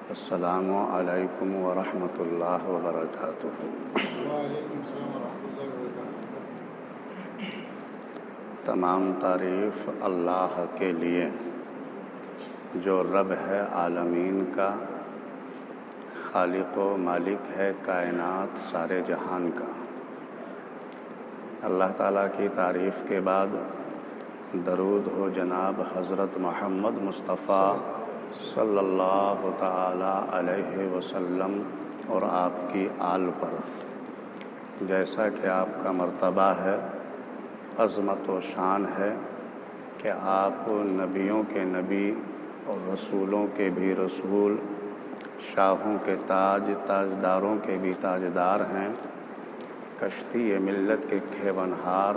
السلام علیکم ورحمۃ اللہ وبرکاتہ۔ وعلیکم السلام ورحمۃ اللہ وبرکاتہ۔ تمام تعریف اللہ کے لیے جو رب ہے عالمین کا، خالق و مالک ہے کائنات سارے جہان کا۔ اللہ تعالیٰ کی تعریف کے بعد درود ہو جناب حضرت محمد مصطفیٰ صلی اللہ تعالی علیہ وسلم اور آپ کی آل پر۔ جیسا کہ آپ کا مرتبہ ہے، عظمت و شان ہے کہ آپ نبیوں کے نبی اور رسولوں کے بھی رسول، شاہوں کے تاج، تاجداروں کے بھی تاجدار ہیں، کشتی ملت کے کھیونہار،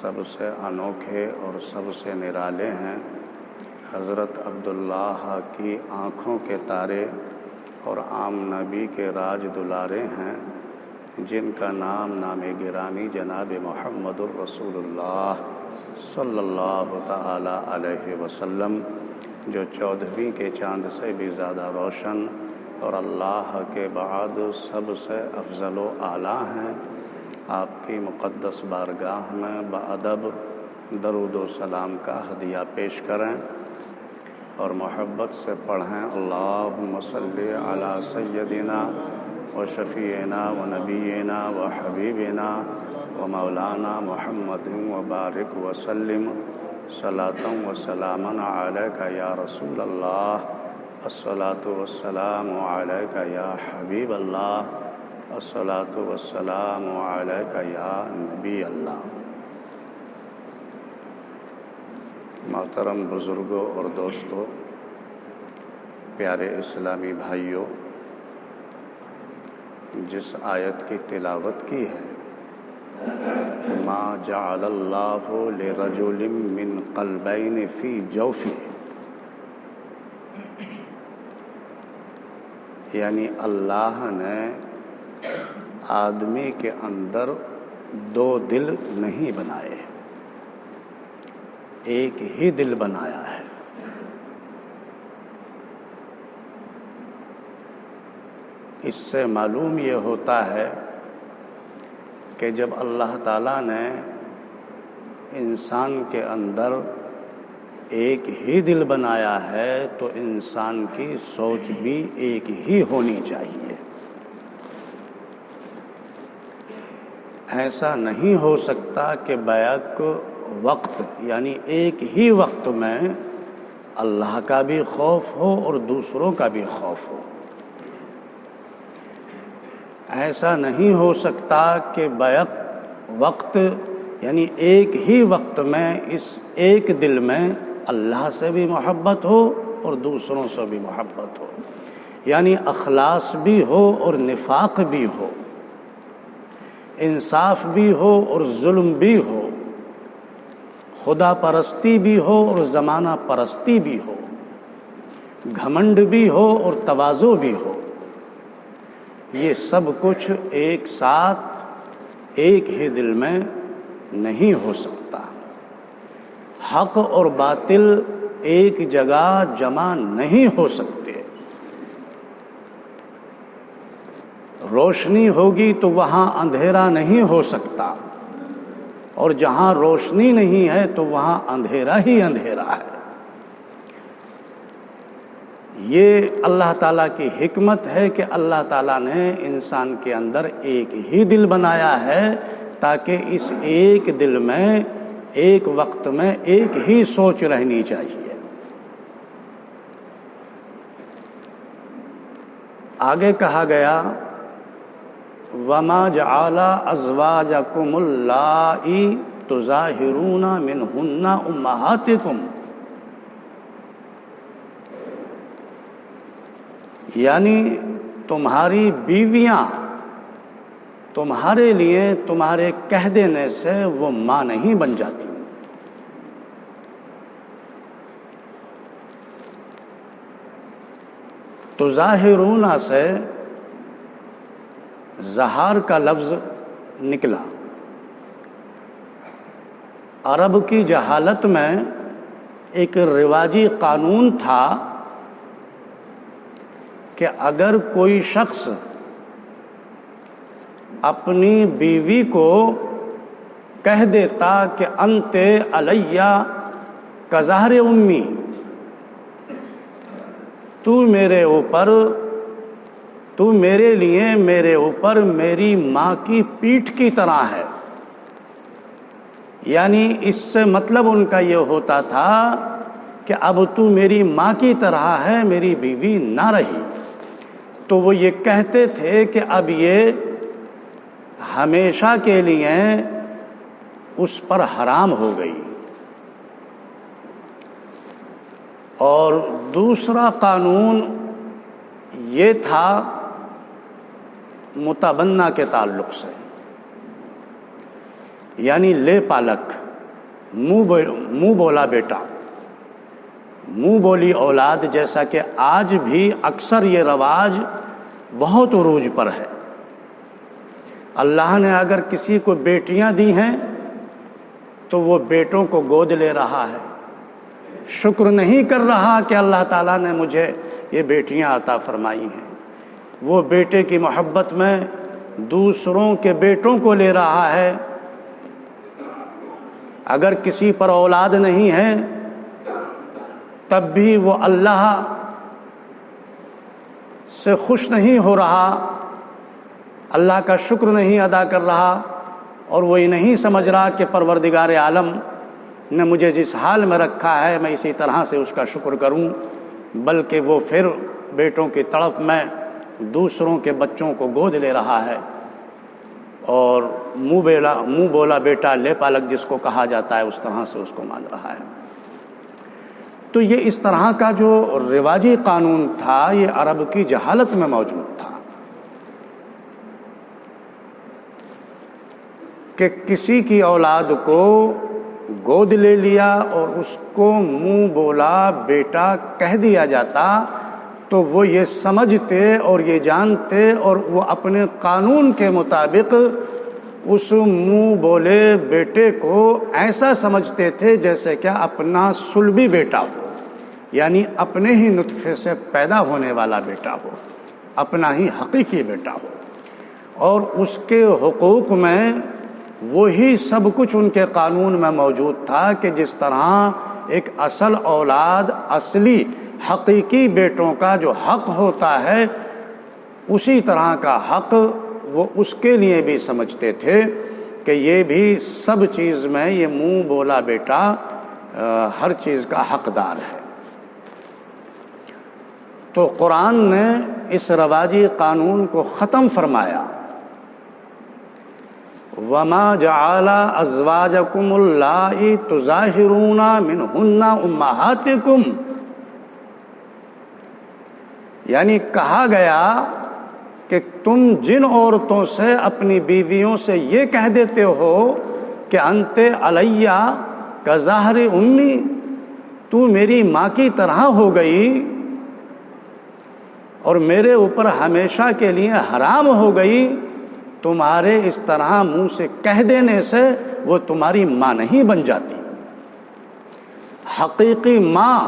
سب سے انوکھے اور سب سے نرالے ہیں۔ حضرت عبداللہ کی آنکھوں کے تارے اور عام نبی کے راج دلارے ہیں، جن کا نام گرامی جناب محمد الرسول اللہ صلی اللہ تعالی علیہ وسلم، جو 14ویں کے چاند سے بھی زیادہ روشن اور اللہ کے بعد سب سے افضل و اعلیٰ ہیں۔ آپ کی مقدس بارگاہ میں بادب درود و سلام کا ہدیہ پیش کریں اور محبت سے پڑھیں، اللہم صلی علی سیدنا و شفیعنا و نبینا و حبیبنا و مولانا محمد و بارک وسلم صلاۃ و سلاما علیک یا رسول اللہ، الصلاۃ والسلام علیک یا حبیب اللہ، الصلاۃ والسلام علیک یا نبی اللہ۔ محترم بزرگوں اور دوستوں، پیارے اسلامی بھائیوں، جس آیت کی تلاوت کی ہے، ما جعل اللہ لرجل من قلبین فی جوفہ، یعنی اللہ نے آدمی کے اندر 2 دل نہیں بنائے، ایک ہی دل بنایا ہے۔ اس سے معلوم یہ ہوتا ہے کہ جب اللہ تعالیٰ نے انسان کے اندر ایک ہی دل بنایا ہے تو انسان کی سوچ بھی ایک ہی ہونی چاہیے۔ ایسا نہیں ہو سکتا کہ بیک وقت، یعنی ایک ہی وقت میں اللہ کا بھی خوف ہو اور دوسروں کا بھی خوف ہو۔ ایسا نہیں ہو سکتا کہ بیک وقت، یعنی ایک ہی وقت میں اس ایک دل میں اللہ سے بھی محبت ہو اور دوسروں سے بھی محبت ہو، یعنی اخلاص بھی ہو اور نفاق بھی ہو، انصاف بھی ہو اور ظلم بھی ہو، خدا پرستی بھی ہو اور زمانہ پرستی بھی ہو، گھمنڈ بھی ہو اور تواضع بھی ہو۔ یہ سب کچھ ایک ساتھ ایک ہی دل میں نہیں ہو سکتا۔ حق اور باطل ایک جگہ جمع نہیں ہو سکتے۔ روشنی ہوگی تو وہاں اندھیرا نہیں ہو سکتا، اور جہاں روشنی نہیں ہے تو وہاں اندھیرا ہی اندھیرا ہے۔ یہ اللہ تعالیٰ کی حکمت ہے کہ اللہ تعالیٰ نے انسان کے اندر ایک ہی دل بنایا ہے، تاکہ اس ایک دل میں ایک وقت میں ایک ہی سوچ رہنی چاہیے۔ آگے کہا گیا، وَمَا جَعَلَ أَزْوَاجَكُمُ اللَّائِي تُظَاهِرُونَ مِنْهُنَّ أُمَّهَاتِكُمْ، یعنی تمہاری بیویاں تمہارے لیے تمہارے کہہ دینے سے وہ ماں نہیں بن جاتی۔ تظاہرون سے ظہار کا لفظ نکلا۔ عرب کی جہالت میں ایک رواجی قانون تھا کہ اگر کوئی شخص اپنی بیوی کو کہہ دیتا کہ انت علیہ کظہر امی، تو میرے لیے میرے اوپر میری ماں کی پیٹھ کی طرح ہے، یعنی اس سے مطلب ان کا یہ ہوتا تھا کہ اب تو میری ماں کی طرح ہے، میری بیوی نہ رہی۔ تو وہ یہ کہتے تھے کہ اب یہ ہمیشہ کے لیے اس پر حرام ہو گئی۔ اور دوسرا قانون یہ تھا متبنہ کے تعلق سے، یعنی لے پالک، منہ بولا بیٹا، منہ بولی اولاد، جیسا کہ آج بھی اکثر یہ رواج بہت عروج پر ہے۔ اللہ نے اگر کسی کو بیٹیاں دی ہیں تو وہ بیٹوں کو گود لے رہا ہے، شکر نہیں کر رہا کہ اللہ تعالیٰ نے مجھے یہ بیٹیاں عطا فرمائی ہیں۔ وہ بیٹے کی محبت میں دوسروں کے بیٹوں کو لے رہا ہے۔ اگر کسی پر اولاد نہیں ہے تب بھی وہ اللہ سے خوش نہیں ہو رہا، اللہ کا شکر نہیں ادا کر رہا، اور وہ یہ نہیں سمجھ رہا کہ پروردگار عالم نے مجھے جس حال میں رکھا ہے میں اسی طرح سے اس کا شکر کروں، بلکہ وہ پھر بیٹوں کی تڑپ میں دوسروں کے بچوں کو گود لے رہا ہے، اور منہ بولا بیٹا لے پالک جس کو کہا جاتا ہے اس طرح سے اس کو مان رہا ہے۔ تو یہ اس طرح کا جو رواجی قانون تھا یہ عرب کی جہالت میں موجود تھا کہ کسی کی اولاد کو گود لے لیا اور اس کو منہ بولا بیٹا کہہ دیا جاتا تو وہ یہ سمجھتے اور یہ جانتے اور وہ اپنے قانون کے مطابق اس منہ بولے بیٹے کو ایسا سمجھتے تھے جیسے کہ اپنا صلبی بیٹا ہو، یعنی اپنے ہی نطفے سے پیدا ہونے والا بیٹا ہو، اپنا ہی حقیقی بیٹا ہو، اور اس کے حقوق میں وہی سب کچھ ان کے قانون میں موجود تھا کہ جس طرح ایک اصل اولاد اصلی حقیقی بیٹوں کا جو حق ہوتا ہے اسی طرح کا حق وہ اس کے لیے بھی سمجھتے تھے کہ یہ بھی سب چیز میں یہ منہ بولا بیٹا ہر چیز کا حقدار ہے۔ تو قرآن نے اس رواجی قانون کو ختم فرمایا، وَمَا جَعَلَ أَزْوَاجَكُمُ اللَّائِي تُظَاهِرُونَ مِنْهُنَّ أُمَّهَاتِكُمْ، یعنی کہا گیا کہ تم جن عورتوں سے اپنی بیویوں سے یہ کہہ دیتے ہو کہ انت علیہ کظہر امی، تو میری ماں کی طرح ہو گئی اور میرے اوپر ہمیشہ کے لیے حرام ہو گئی، تمہارے اس طرح منہ سے کہہ دینے سے وہ تمہاری ماں نہیں بن جاتی۔ حقیقی ماں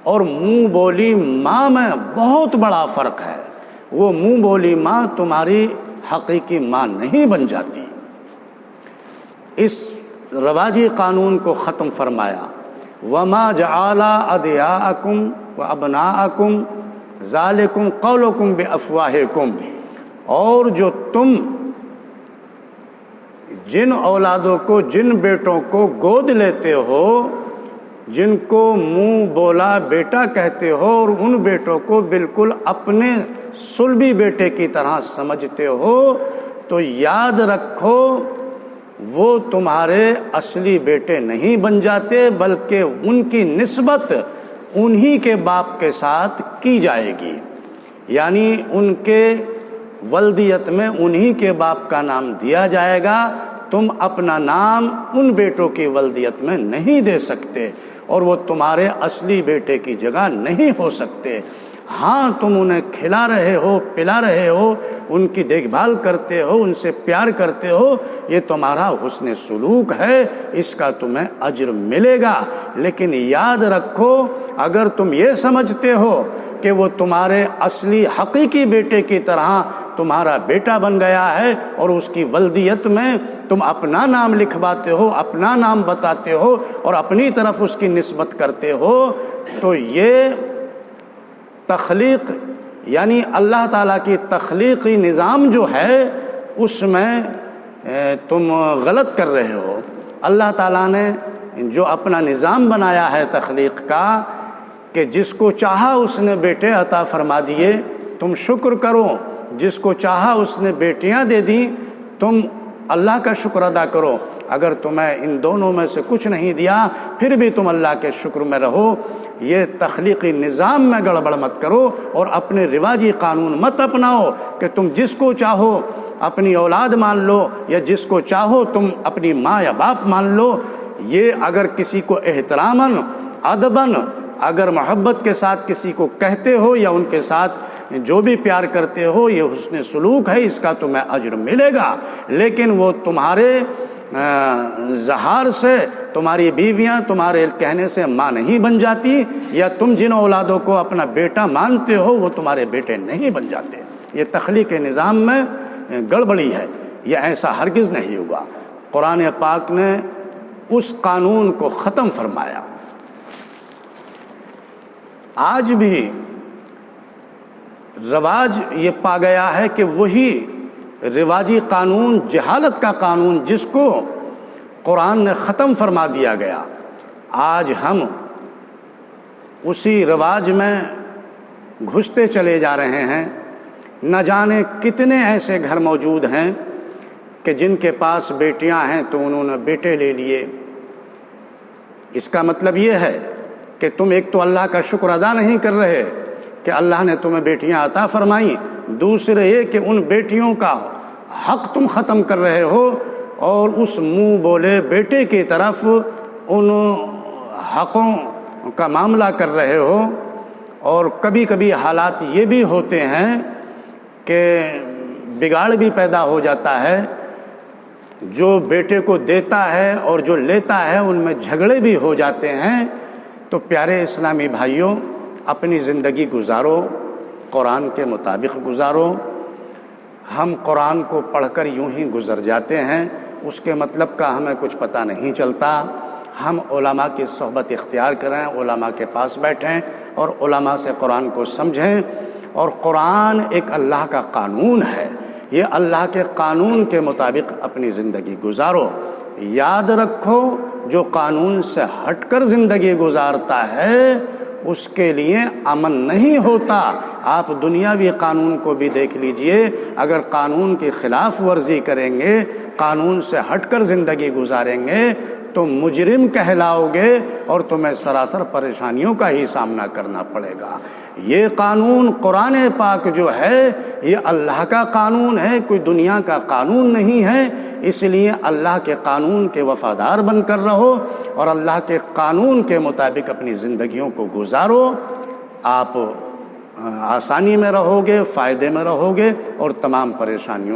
اور منہ بولی ماں میں بہت بڑا فرق ہے، وہ منہ بولی ماں تمہاری حقیقی ماں نہیں بن جاتی۔ اس رواجی قانون کو ختم فرمایا، وَمَا جَعَلَ أَدْعِيَاءَكُمْ وَأَبْنَاءَكُمْ ذَلِكُمْ قَوْلُكُمْ بِأَفْوَاهِكُمْ، اور جو تم جن اولادوں کو جن بیٹوں کو گود لیتے ہو، جن کو منہ بولا بیٹا کہتے ہو اور ان بیٹوں کو بالکل اپنے صلبی بیٹے کی طرح سمجھتے ہو، تو یاد رکھو وہ تمہارے اصلی بیٹے نہیں بن جاتے، بلکہ ان کی نسبت انہی کے باپ کے ساتھ کی جائے گی، یعنی ان کے ولدیت میں انہی کے باپ کا نام دیا جائے گا۔ تم اپنا نام ان بیٹوں کی ولدیت میں نہیں دے سکتے اور وہ تمہارے اصلی بیٹے کی جگہ نہیں ہو سکتے۔ ہاں تم انہیں کھلا رہے ہو، پلا رہے ہو، ان کی دیکھ بھال کرتے ہو، ان سے پیار کرتے ہو، یہ تمہارا حسن سلوک ہے، اس کا تمہیں اجر ملے گا۔ لیکن یاد رکھو، اگر تم یہ سمجھتے ہو کہ وہ تمہارے اصلی حقیقی بیٹے کی طرح تمہارا بیٹا بن گیا ہے اور اس کی ولدیت میں تم اپنا نام لکھواتے ہو، اپنا نام بتاتے ہو اور اپنی طرف اس کی نسبت کرتے ہو، تو یہ تخلیق یعنی اللہ تعالیٰ کی تخلیقی نظام جو ہے اس میں تم غلط کر رہے ہو۔ اللہ تعالیٰ نے جو اپنا نظام بنایا ہے تخلیق کا کہ جس کو چاہا اس نے بیٹے عطا فرما دیے، تم شکر کرو، جس کو چاہا اس نے بیٹیاں دے دی، تم اللہ کا شکر ادا کرو۔ اگر تمہیں ان دونوں میں سے کچھ نہیں دیا پھر بھی تم اللہ کے شکر میں رہو۔ یہ تخلیقی نظام میں گڑبڑ مت کرو اور اپنے رواجی قانون مت اپناؤ کہ تم جس کو چاہو اپنی اولاد مان لو یا جس کو چاہو تم اپنی ماں یا باپ مان لو۔ یہ اگر کسی کو احتراماً ادباً اگر محبت کے ساتھ کسی کو کہتے ہو یا ان کے ساتھ جو بھی پیار کرتے ہو، یہ حسن سلوک ہے، اس کا تمہیں اجر ملے گا۔ لیکن وہ تمہارے زہار سے تمہاری بیویاں تمہارے کہنے سے ماں نہیں بن جاتی، یا تم جن اولادوں کو اپنا بیٹا مانتے ہو وہ تمہارے بیٹے نہیں بن جاتے۔ یہ تخلیق نظام میں گڑبڑی ہے، یہ ایسا ہرگز نہیں ہوا۔ قرآن پاک نے اس قانون کو ختم فرمایا۔ آج بھی رواج یہ پا گیا ہے کہ وہی رواجی قانون، جہالت کا قانون جس کو قرآن نے ختم فرما دیا گیا، آج ہم اسی رواج میں گھستے چلے جا رہے ہیں۔ نہ جانے کتنے ایسے گھر موجود ہیں کہ جن کے پاس بیٹیاں ہیں تو انہوں نے بیٹے لے لیے۔ اس کا مطلب یہ ہے کہ تم ایک تو اللہ کا شکر ادا نہیں کر رہے کہ اللہ نے تمہیں بیٹیاں عطا فرمائیں، دوسرے یہ کہ ان بیٹیوں کا حق تم ختم کر رہے ہو اور اس منہ بولے بیٹے کی طرف ان حقوں کا معاملہ کر رہے ہو۔ اور کبھی کبھی حالات یہ بھی ہوتے ہیں کہ بگاڑ بھی پیدا ہو جاتا ہے، جو بیٹے کو دیتا ہے اور جو لیتا ہے ان میں جھگڑے بھی ہو جاتے ہیں۔ تو پیارے اسلامی بھائیوں، اپنی زندگی گزارو، قرآن کے مطابق گزارو۔ ہم قرآن کو پڑھ کر یوں ہی گزر جاتے ہیں، اس کے مطلب کا ہمیں کچھ پتہ نہیں چلتا۔ ہم علماء کی صحبت اختیار کریں، علماء کے پاس بیٹھیں اور علماء سے قرآن کو سمجھیں۔ اور قرآن ایک اللہ کا قانون ہے، یہ اللہ کے قانون کے مطابق اپنی زندگی گزارو۔ یاد رکھو، جو قانون سے ہٹ کر زندگی گزارتا ہے اس کے لیے امن نہیں ہوتا۔ آپ دنیاوی قانون کو بھی دیکھ لیجئے، اگر قانون کی خلاف ورزی کریں گے، قانون سے ہٹ کر زندگی گزاریں گے تو مجرم کہلاؤ گے اور تمہیں سراسر پریشانیوں کا ہی سامنا کرنا پڑے گا۔ یہ قانون قرآن پاک جو ہے یہ اللہ کا قانون ہے، کوئی دنیا کا قانون نہیں ہے۔ اس لیے اللہ کے قانون کے وفادار بن کر رہو اور اللہ کے قانون کے مطابق اپنی زندگیوں کو گزارو۔ آپ آسانی میں رہو گے، فائدے میں رہو گے اور تمام پریشانیوں